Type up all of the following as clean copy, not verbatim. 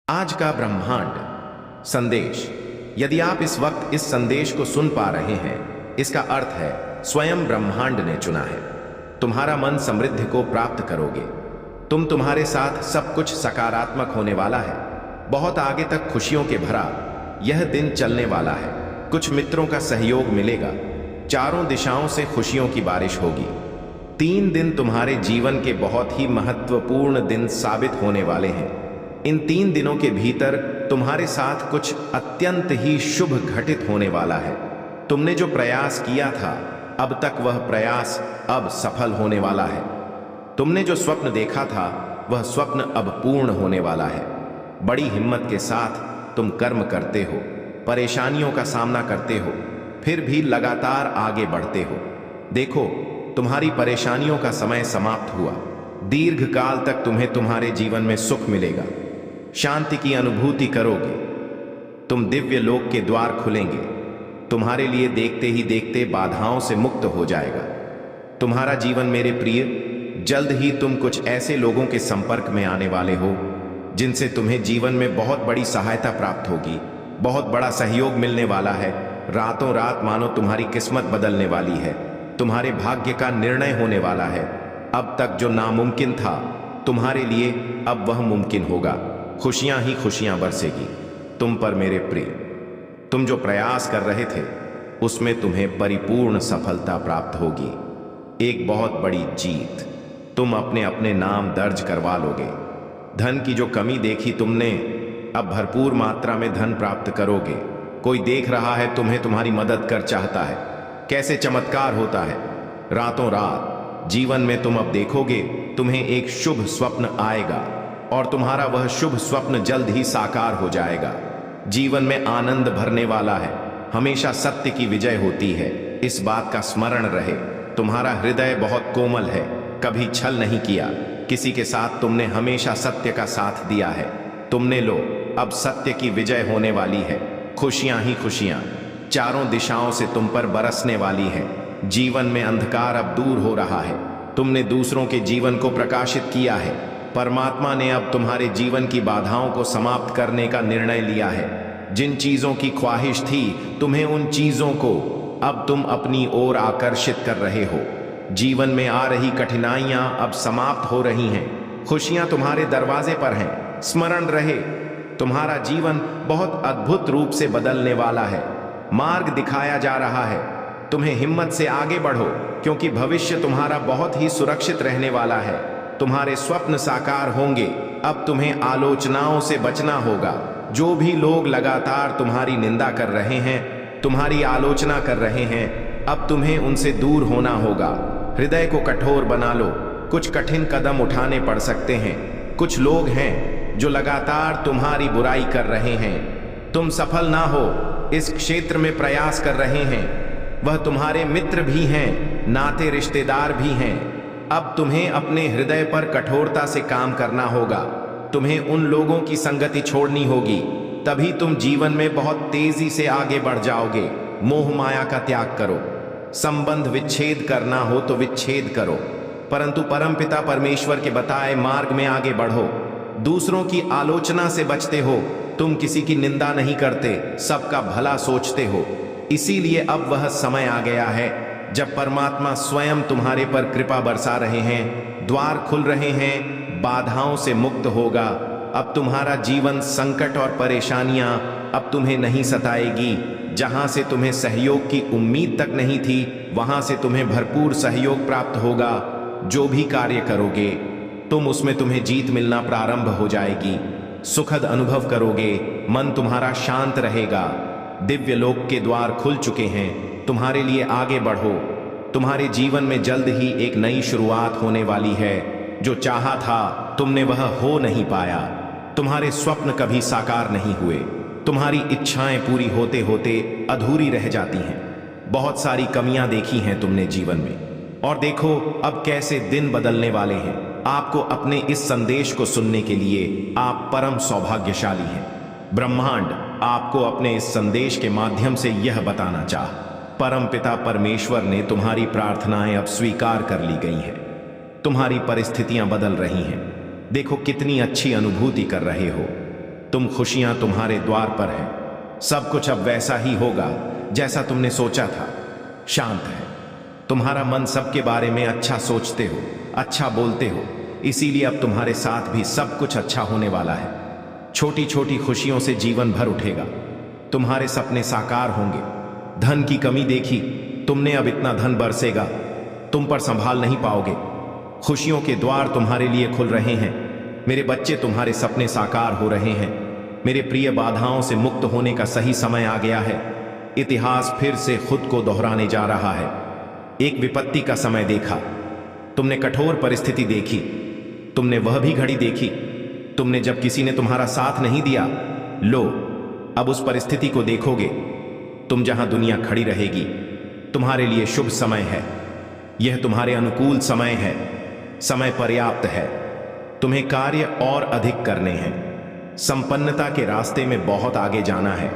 आज का ब्रह्मांड संदेश। यदि आप इस वक्त इस संदेश को सुन पा रहे हैं, इसका अर्थ है स्वयं ब्रह्मांड ने चुना है। तुम्हारा मन समृद्धि को प्राप्त करोगे। तुम्हारे साथ सब कुछ सकारात्मक होने वाला है। बहुत आगे तक खुशियों के भरा यह दिन चलने वाला है। कुछ मित्रों का सहयोग मिलेगा। चारों दिशाओं से खुशियों की बारिश होगी। 3 दिन तुम्हारे जीवन के बहुत ही महत्वपूर्ण दिन साबित होने वाले हैं। इन 3 दिनों के भीतर तुम्हारे साथ कुछ अत्यंत ही शुभ घटित होने वाला है। तुमने जो प्रयास किया था अब तक, वह प्रयास अब सफल होने वाला है। तुमने जो स्वप्न देखा था वह स्वप्न अब पूर्ण होने वाला है। बड़ी हिम्मत के साथ तुम कर्म करते हो, परेशानियों का सामना करते हो, फिर भी लगातार आगे बढ़ते हो। देखो, तुम्हारी परेशानियों का समय समाप्त हुआ। दीर्घ काल तक तुम्हें तुम्हारे जीवन में सुख मिलेगा। शांति की अनुभूति करोगे। तुम दिव्य लोक के द्वार खुलेंगे। तुम्हारे लिए देखते ही देखते बाधाओं से मुक्त हो जाएगा तुम्हारा जीवन। मेरे प्रिय, जल्द ही तुम कुछ ऐसे लोगों के संपर्क में आने वाले हो जिनसे तुम्हें जीवन में बहुत बड़ी सहायता प्राप्त होगी। बहुत बड़ा सहयोग मिलने वाला है। रातों रात मानो तुम्हारी किस्मत बदलने वाली है। तुम्हारे भाग्य का निर्णय होने वाला है। अब तक जो नामुमकिन था तुम्हारे लिए अब वह मुमकिन होगा। खुशियां ही खुशियां बरसेगी तुम पर मेरे प्रिय। तुम जो प्रयास कर रहे थे उसमें तुम्हें परिपूर्ण सफलता प्राप्त होगी। एक बहुत बड़ी जीत तुम अपने अपने नाम दर्ज करवा लोगे। धन की जो कमी देखी तुमने, अब भरपूर मात्रा में धन प्राप्त करोगे। कोई देख रहा है तुम्हें, तुम्हारी मदद कर चाहता है। कैसे चमत्कार होता है। रातों रात जीवन में तुम अब देखोगे तुम्हें एक शुभ स्वप्न आएगा और तुम्हारा वह शुभ स्वप्न जल्द ही साकार हो जाएगा। जीवन में आनंद भरने वाला है। हमेशा सत्य की विजय होती है, इस बात का स्मरण रहे। तुम्हारा हृदय बहुत कोमल है, कभी छल नहीं किया। किसी के साथ तुमने हमेशा सत्य का साथ दिया है। तुमने लो, अब सत्य की विजय होने वाली है। खुशियां ही खुशियां चारों दिशाओं से तुम पर बरसने वाली है। जीवन में अंधकार अब दूर हो रहा है। तुमने दूसरों के जीवन को प्रकाशित किया है। परमात्मा ने अब तुम्हारे जीवन की बाधाओं को समाप्त करने का निर्णय लिया है। जिन चीजों की ख्वाहिश थी तुम्हें, उन चीजों को अब तुम अपनी ओर आकर्षित कर रहे हो। जीवन में आ रही कठिनाइयां अब समाप्त हो रही हैं। खुशियां तुम्हारे दरवाजे पर हैं। स्मरण रहे, तुम्हारा जीवन बहुत अद्भुत रूप से बदलने वाला है। मार्ग दिखाया जा रहा है। तुम्हें हिम्मत से आगे बढ़ो, क्योंकि भविष्य तुम्हारा बहुत ही सुरक्षित रहने वाला है। तुम्हारे स्वप्न साकार होंगे। अब तुम्हें आलोचनाओं से बचना होगा। जो भी लोग लगातार तुम्हारी निंदा कर रहे हैं, तुम्हारी आलोचना कर रहे हैं, अब तुम्हें उनसे दूर होना होगा। हृदय को कठोर बना लो। कुछ कठिन कदम उठाने पड़ सकते हैं। कुछ लोग हैं जो लगातार तुम्हारी बुराई कर रहे हैं। तुम सफल ना हो इस क्षेत्र में प्रयास कर रहे हैं। वह तुम्हारे मित्र भी हैं, नाते रिश्तेदार भी हैं। अब तुम्हें अपने हृदय पर कठोरता से काम करना होगा। तुम्हें उन लोगों की संगति छोड़नी होगी, तभी तुम जीवन में बहुत तेजी से आगे बढ़ जाओगे। मोह माया का त्याग करो। संबंध विच्छेद करना हो तो विच्छेद करो, परंतु परमपिता परमेश्वर के बताए मार्ग में आगे बढ़ो। दूसरों की आलोचना से बचते हो। तुम किसी की निंदा नहीं करते, सबका भला सोचते हो। इसीलिए अब वह समय आ गया है जब परमात्मा स्वयं तुम्हारे पर कृपा बरसा रहे हैं। द्वार खुल रहे हैं, बाधाओं से मुक्त होगा। अब तुम्हारा जीवन संकट और परेशानियां अब तुम्हें नहीं सताएगी। जहां से तुम्हें सहयोग की उम्मीद तक नहीं थी, वहां से तुम्हें भरपूर सहयोग प्राप्त होगा। जो भी कार्य करोगे तुम, उसमें तुम्हें जीत मिलना प्रारंभ हो जाएगी। सुखद अनुभव करोगे। मन तुम्हारा शांत रहेगा। दिव्य लोक के द्वार खुल चुके हैं। तुम्हारे लिए आगे बढ़ो। तुम्हारे जीवन में जल्द ही एक नई शुरुआत होने वाली है। जो चाहा था तुमने वह हो नहीं पाया। तुम्हारे स्वप्न कभी साकार नहीं हुए। तुम्हारी इच्छाएं पूरी होते होते अधूरी रह जाती हैं। बहुत सारी कमियां देखी हैं तुमने जीवन में, और देखो अब कैसे दिन बदलने वाले हैं। आपको अपने इस संदेश को सुनने के लिए आप परम सौभाग्यशाली हैं। ब्रह्मांड आपको अपने इस संदेश के माध्यम से यह बताना चाह, परम पिता परमेश्वर ने तुम्हारी प्रार्थनाएं अब स्वीकार कर ली गई हैं। तुम्हारी परिस्थितियां बदल रही हैं। देखो कितनी अच्छी अनुभूति कर रहे हो। तुम खुशियां तुम्हारे द्वार पर है। सब कुछ अब वैसा ही होगा जैसा तुमने सोचा था। शांत है, तुम्हारा मन सबके बारे में अच्छा सोचते हो, अच्छा बोलते हो, इसीलिए अब तुम्हारे साथ भी सब कुछ अच्छा होने वाला है। छोटी छोटी खुशियों से जीवन भर उठेगा। तुम्हारे सपने साकार होंगे। धन की कमी देखी तुमने, अब इतना धन बरसेगा तुम पर संभाल नहीं पाओगे। खुशियों के द्वार तुम्हारे लिए खुल रहे हैं। मेरे बच्चे, तुम्हारे सपने साकार हो रहे हैं। मेरे प्रिय, बाधाओं से मुक्त होने का सही समय आ गया है। इतिहास फिर से खुद को दोहराने जा रहा है। एक विपत्ति का समय देखा तुमने, कठोर परिस्थिति देखी तुमने, वह भी घड़ी देखी तुमने जब किसी ने तुम्हारा साथ नहीं दिया। लो, अब उस परिस्थिति को देखोगे तुम जहां दुनिया खड़ी रहेगी। तुम्हारे लिए शुभ समय है, यह तुम्हारे अनुकूल समय है। समय पर्याप्त है, तुम्हें कार्य और अधिक करने हैं। संपन्नता के रास्ते में बहुत आगे जाना है।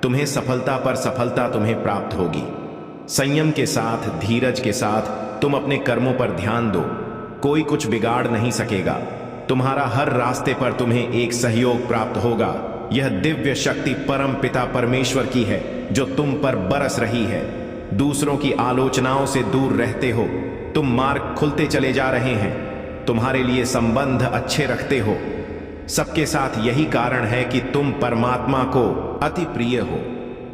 तुम्हें सफलता पर सफलता तुम्हें प्राप्त होगी। संयम के साथ, धीरज के साथ तुम अपने कर्मों पर ध्यान दो। कोई कुछ बिगाड़ नहीं सकेगा। तुम्हारा हर रास्ते पर तुम्हें एक सहयोग प्राप्त होगा। यह दिव्य शक्ति परम पिता परमेश्वर की है जो तुम पर बरस रही है। दूसरों की आलोचनाओं से दूर रहते हो। तुम मार्ग खुलते चले जा रहे हैं। तुम्हारे लिए संबंध अच्छे रखते हो। सबके साथ यही कारण है कि तुम परमात्मा को अति प्रिय हो।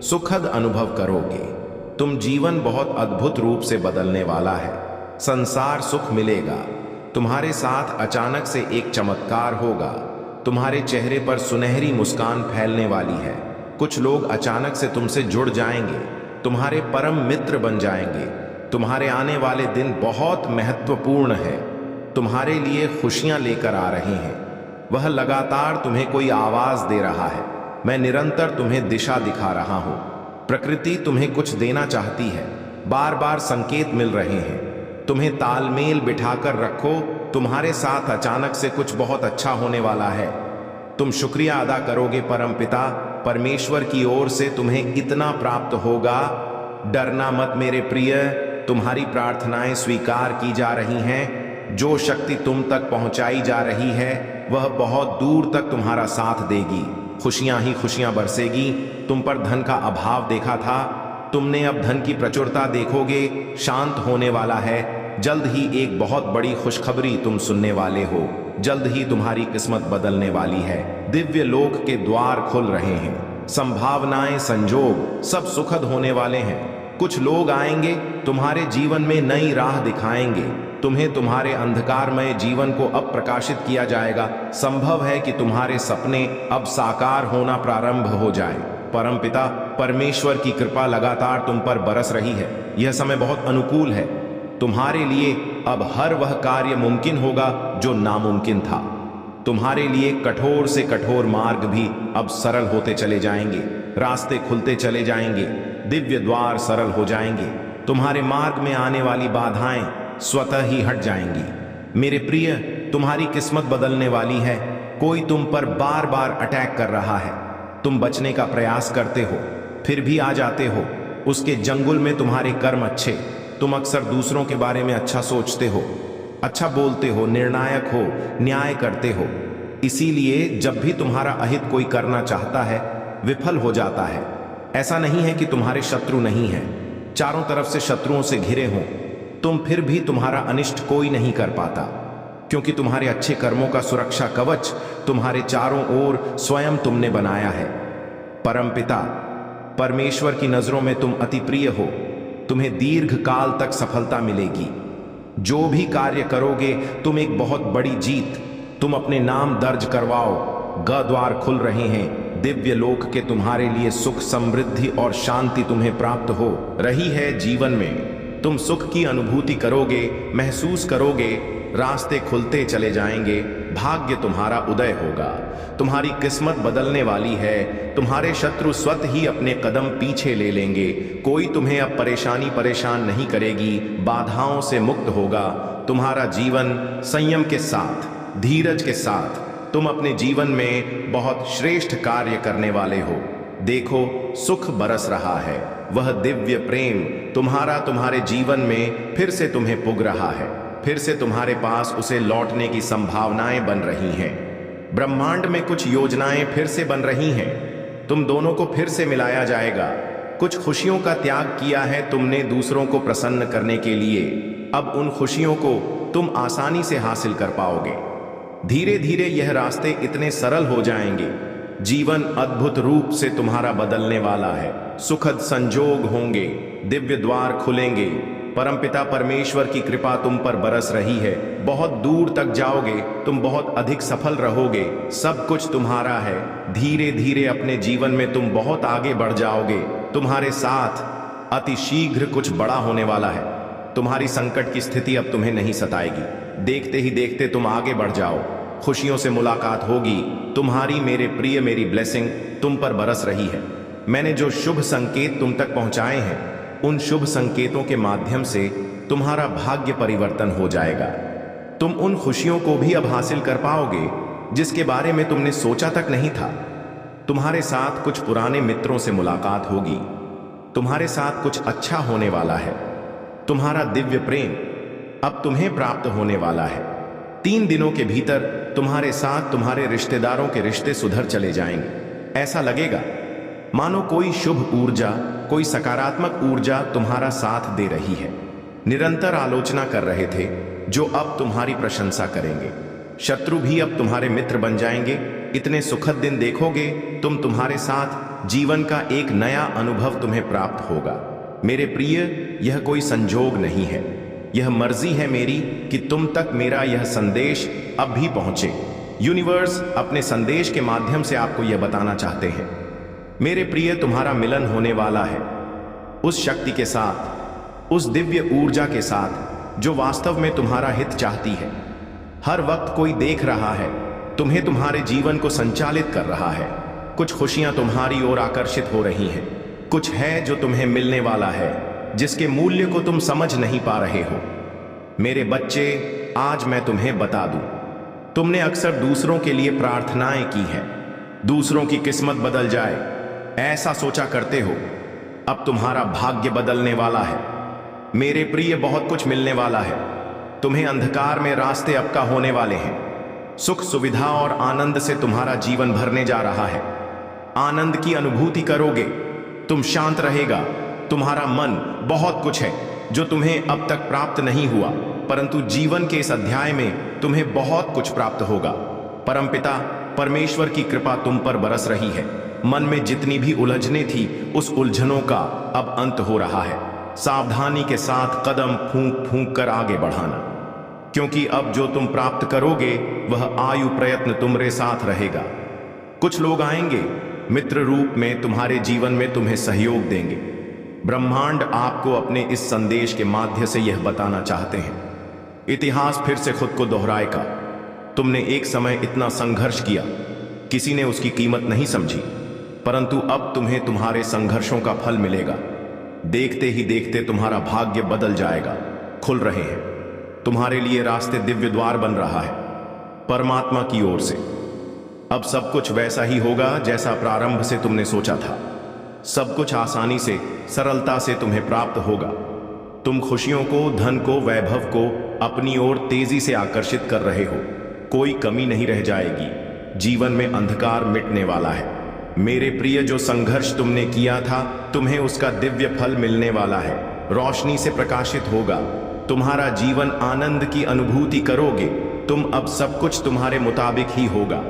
सुखद अनुभव करोगे। तुम जीवन बहुत अद्भुत रूप से बदलने वाला है। संसार सुख मिलेगा। तुम्हारे साथ अचानक से एक चमत्कार होगा। तुम्हारे चेहरे पर सुनहरी मुस्कान फैलने वाली है। कुछ लोग अचानक से तुमसे जुड़ जाएंगे, तुम्हारे परम मित्र बन जाएंगे। तुम्हारे आने वाले दिन बहुत महत्वपूर्ण है। तुम्हारे लिए खुशियां लेकर आ रहे हैं। वह लगातार तुम्हें कोई आवाज दे रहा है। मैं निरंतर तुम्हें दिशा दिखा रहा हूं। प्रकृति तुम्हें कुछ देना चाहती है। बार बार संकेत मिल रहे हैं। तुम्हें तालमेल बिठाकर रखो। तुम्हारे साथ अचानक से कुछ बहुत अच्छा होने वाला है। तुम शुक्रिया अदा करोगे परम पिता परमेश्वर की ओर से तुम्हें इतना प्राप्त होगा। डरना मत मेरे प्रिय, तुम्हारी प्रार्थनाएं स्वीकार की जा रही हैं। जो शक्ति तुम तक पहुंचाई जा रही है वह बहुत दूर तक तुम्हारा साथ देगी। खुशियां ही खुशियां बरसेगी। तुम पर धन का अभाव देखा था, तुमने अब धन की प्रचुरता देखोगे। शांत होने वाला है। जल्द ही एक बहुत बड़ी खुशखबरी तुम सुनने वाले हो। जल्द ही तुम्हारी किस्मत बदलने वाली है। दिव्य लोक के द्वार खुल रहे हैं। संभावनाएं, संजोग सब सुखद होने वाले हैं। कुछ लोग आएंगे, तुम्हारे जीवन में नई राह दिखाएंगे। तुम्हें तुम्हारे अंधकारमय जीवन को अब प्रकाशित किया जाएगा। संभव है कि तुम्हारे सपने अब साकार होना प्रारंभ हो जाए। परमपिता परमेश्वर की कृपा लगातार तुम पर बरस रही है। यह समय बहुत अनुकूल है। तुम्हारे लिए अब हर वह कार्य मुमकिन होगा जो नामुमकिन था। तुम्हारे लिए कठोर से कठोर मार्ग भी अब सरल होते चले जाएंगे। रास्ते खुलते चले जाएंगे। दिव्य द्वार सरल हो जाएंगे। तुम्हारे मार्ग में आने वाली बाधाएं स्वतः ही हट जाएंगी। मेरे प्रिय, तुम्हारी किस्मत बदलने वाली है। कोई तुम पर बार बार अटैक कर रहा है। तुम बचने का प्रयास करते हो, फिर भी आ जाते हो। उसके जंगल में तुम्हारे कर्म अच्छे। तुम अक्सर दूसरों के बारे में अच्छा सोचते हो, अच्छा बोलते हो, निर्णायक हो, न्याय करते हो। इसीलिए जब भी तुम्हारा अहित कोई करना चाहता है विफल हो जाता है। ऐसा नहीं है कि तुम्हारे शत्रु नहीं हैं, चारों तरफ से शत्रुओं से घिरे हों, तुम फिर भी तुम्हारा अनिष्ट कोई नहीं कर पाता, क्योंकि तुम्हारे अच्छे कर्मों का सुरक्षा कवच तुम्हारे चारों ओर स्वयं तुमने बनाया है। परमपिता परमेश्वर की नजरों में तुम अति प्रिय हो। तुम्हें दीर्घ काल तक सफलता मिलेगी। जो भी कार्य करोगे तुम एक बहुत बड़ी जीत तुम अपने नाम दर्ज करवाओ। द्वार खुल रहे हैं। दिव्य लोक के तुम्हारे लिए सुख, समृद्धि और शांति तुम्हें प्राप्त हो रही है। जीवन में तुम सुख की अनुभूति करोगे, महसूस करोगे। रास्ते खुलते चले जाएंगे। भाग्य तुम्हारा उदय होगा। तुम्हारी किस्मत बदलने वाली है। तुम्हारे शत्रु स्वतः ही अपने कदम पीछे ले लेंगे। कोई तुम्हें अब परेशान नहीं करेगी। बाधाओं से मुक्त होगा। तुम्हारा जीवन संयम के साथ, धीरज के साथ तुम अपने जीवन में बहुत श्रेष्ठ कार्य करने वाले हो। देखो, सुख बरस रहा है। वह दिव्य प्रेम तुम्हारे जीवन में फिर से तुम्हें पुग रहा है। फिर से तुम्हारे पास उसे लौटने की संभावनाएं बन रही हैं। ब्रह्मांड में कुछ योजनाएं फिर से बन रही हैं। तुम दोनों को फिर से मिलाया जाएगा। कुछ खुशियों का त्याग किया है तुमने दूसरों को प्रसन्न करने के लिए। अब उन खुशियों को तुम आसानी से हासिल कर पाओगे। धीरे धीरे यह रास्ते इतने सरल हो जाएंगे। जीवन अद्भुत रूप से तुम्हारा बदलने वाला है। सुखद संजोग होंगे, दिव्य द्वार खुलेंगे। परमपिता परमेश्वर की कृपा तुम पर बरस रही है। बहुत दूर तक जाओगे, तुम बहुत अधिक सफल रहोगे। सब कुछ तुम्हारा है। धीरे धीरे अपने जीवन में तुम बहुत आगे बढ़ जाओगे। तुम्हारे साथ अति शीघ्र कुछ बड़ा होने वाला है। तुम्हारी संकट की स्थिति अब तुम्हें नहीं सताएगी। देखते ही देखते तुम आगे बढ़ जाओ। खुशियों से मुलाकात होगी तुम्हारी। मेरे प्रिय, मेरी ब्लेसिंग तुम पर बरस रही है। मैंने जो शुभ संकेत तुम तक पहुंचाए हैं, उन शुभ संकेतों के माध्यम से तुम्हारा भाग्य परिवर्तन हो जाएगा। तुम उन खुशियों को भी अब हासिल कर पाओगे जिसके बारे में तुमने सोचा तक नहीं था। तुम्हारे साथ कुछ पुराने मित्रों से मुलाकात होगी। तुम्हारे साथ कुछ अच्छा होने वाला है। तुम्हारा दिव्य प्रेम अब तुम्हें प्राप्त होने वाला है। 3 दिनों के भीतर तुम्हारे साथ तुम्हारे रिश्तेदारों के रिश्ते सुधर चले जाएंगे। ऐसा लगेगा मानो कोई शुभ ऊर्जा, कोई सकारात्मक ऊर्जा तुम्हारा साथ दे रही है। निरंतर आलोचना कर रहे थे जो अब तुम्हारी प्रशंसा करेंगे। शत्रु भी अब तुम्हारे मित्र बन जाएंगे। इतने सुखद दिन देखोगे तुम। तुम्हारे साथ जीवन का एक नया अनुभव तुम्हें प्राप्त होगा। मेरे प्रिय, यह कोई संजोग नहीं है। यह मर्जी है मेरी कि तुम तक मेरा यह संदेश अब भी पहुंचे। यूनिवर्स अपने संदेश के माध्यम से आपको यह बताना चाहते हैं, मेरे प्रिय, तुम्हारा मिलन होने वाला है उस शक्ति के साथ, उस दिव्य ऊर्जा के साथ जो वास्तव में तुम्हारा हित चाहती है। हर वक्त कोई देख रहा है तुम्हें, तुम्हारे जीवन को संचालित कर रहा है। कुछ खुशियां तुम्हारी ओर आकर्षित हो रही हैं। कुछ है जो तुम्हें मिलने वाला है जिसके मूल्य को तुम समझ नहीं पा रहे हो। मेरे बच्चे, आज मैं तुम्हें बता दूं, तुमने अक्सर दूसरों के लिए प्रार्थनाएं की हैं, दूसरों की किस्मत बदल जाए ऐसा सोचा करते हो। अब तुम्हारा भाग्य बदलने वाला है। मेरे प्रिय, बहुत कुछ मिलने वाला है। तुम्हें अंधकार में रास्ते अब का होने वाले हैं। सुख, सुविधा और आनंद से तुम्हारा जीवन भरने जा रहा है। आनंद की अनुभूति करोगे, तुम शांत रहेगा। तुम्हारा मन, बहुत कुछ है जो तुम्हें अब तक प्राप्त नहीं हुआ, परंतु जीवन के इस अध्याय में तुम्हें बहुत कुछ प्राप्त होगा। परमपिता परमेश्वर की कृपा तुम पर बरस रही है। मन में जितनी भी उलझने थी, उस उलझनों का अब अंत हो रहा है। सावधानी के साथ कदम फूंक फूंक कर आगे बढ़ाना, क्योंकि अब जो तुम प्राप्त करोगे वह आयु प्रयत्न तुम्हारे साथ रहेगा। कुछ लोग आएंगे मित्र रूप में तुम्हारे जीवन में, तुम्हें सहयोग देंगे। ब्रह्मांड आपको अपने इस संदेश के माध्यम से यह बताना चाहते हैं, इतिहास फिर से खुद को दोहराएगा। तुमने एक समय इतना संघर्ष किया, किसी ने उसकी कीमत नहीं समझी, परंतु अब तुम्हें तुम्हारे संघर्षों का फल मिलेगा। देखते ही देखते तुम्हारा भाग्य बदल जाएगा। खुल रहे हैं तुम्हारे लिए रास्ते, दिव्य द्वार बन रहा है परमात्मा की ओर से। अब सब कुछ वैसा ही होगा जैसा प्रारंभ से तुमने सोचा था। सब कुछ आसानी से, सरलता से तुम्हें प्राप्त होगा। तुम खुशियों को, धन को, वैभव को अपनी ओर तेजी से आकर्षित कर रहे हो। कोई कमी नहीं रह जाएगी। जीवन में अंधकार मिटने वाला है। मेरे प्रिय, जो संघर्ष तुमने किया था, तुम्हें उसका दिव्य फल मिलने वाला है। रोशनी से प्रकाशित होगा। तुम्हारा जीवन, आनंद की अनुभूति करोगे तुम। अब सब कुछ तुम्हारे मुताबिक ही होगा।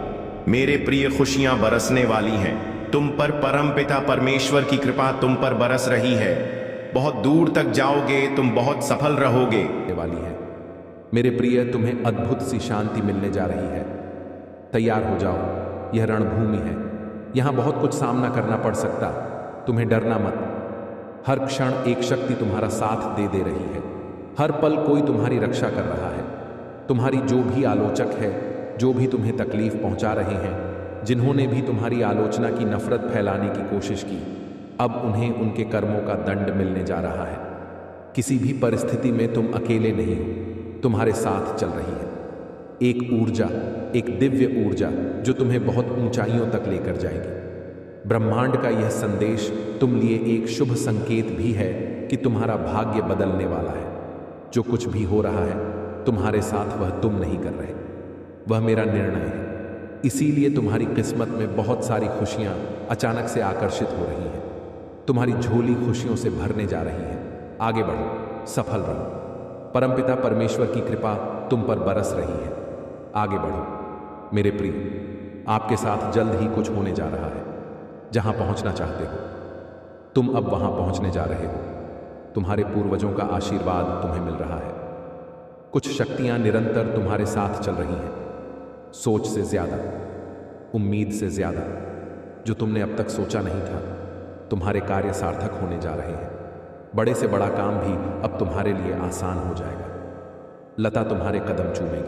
मेरे प्रिय, खुशियां बरसने वाली हैं तुम पर। परमपिता परमेश्वर की कृपा तुम पर बरस रही है। बहुत दूर तक जाओगे, तुम बहुत सफल रहोगे वाली है। मेरे प्रिय, तुम्हें अद्भुत सी शांति मिलने जा रही है। तैयार हो जाओ, यह रणभूमि है। यहां बहुत कुछ सामना करना पड़ सकता, तुम्हें डरना मत। हर क्षण एक शक्ति तुम्हारा साथ दे रही है। हर पल कोई तुम्हारी रक्षा कर रहा है। तुम्हारी जो भी आलोचक है, जो भी तुम्हें तकलीफ पहुंचा रहे हैं, जिन्होंने भी तुम्हारी आलोचना की, नफरत फैलाने की कोशिश की, अब उन्हें उनके कर्मों का दंड मिलने जा रहा है। किसी भी परिस्थिति में तुम अकेले नहीं हो, तुम्हारे साथ चल रही है एक ऊर्जा, एक दिव्य ऊर्जा जो तुम्हें बहुत ऊंचाइयों तक लेकर जाएगी। ब्रह्मांड का यह संदेश तुम लिए एक शुभ संकेत भी है कि तुम्हारा भाग्य बदलने वाला है। जो कुछ भी हो रहा है तुम्हारे साथ, वह तुम नहीं कर रहे, वह मेरा निर्णय है। इसीलिए तुम्हारी किस्मत में बहुत सारी खुशियां अचानक से आकर्षित हो रही हैं। तुम्हारी झोली खुशियों से भरने जा रही है। आगे बढ़ो, सफल रहो। परमपिता परमेश्वर की कृपा तुम पर बरस रही है। आगे बढ़ो मेरे प्रिय, आपके साथ जल्द ही कुछ होने जा रहा है। जहां पहुंचना चाहते हो तुम अब वहां पहुंचने जा रहे हो। तुम्हारे पूर्वजों का आशीर्वाद तुम्हें मिल रहा है। कुछ शक्तियां निरंतर तुम्हारे साथ चल रही हैं। सोच से ज्यादा, उम्मीद से ज्यादा, जो तुमने अब तक सोचा नहीं था। तुम्हारे कार्य सार्थक होने जा रहे हैं। बड़े से बड़ा काम भी अब तुम्हारे लिए आसान हो जाएगा। लता तुम्हारे कदम चूमेगी।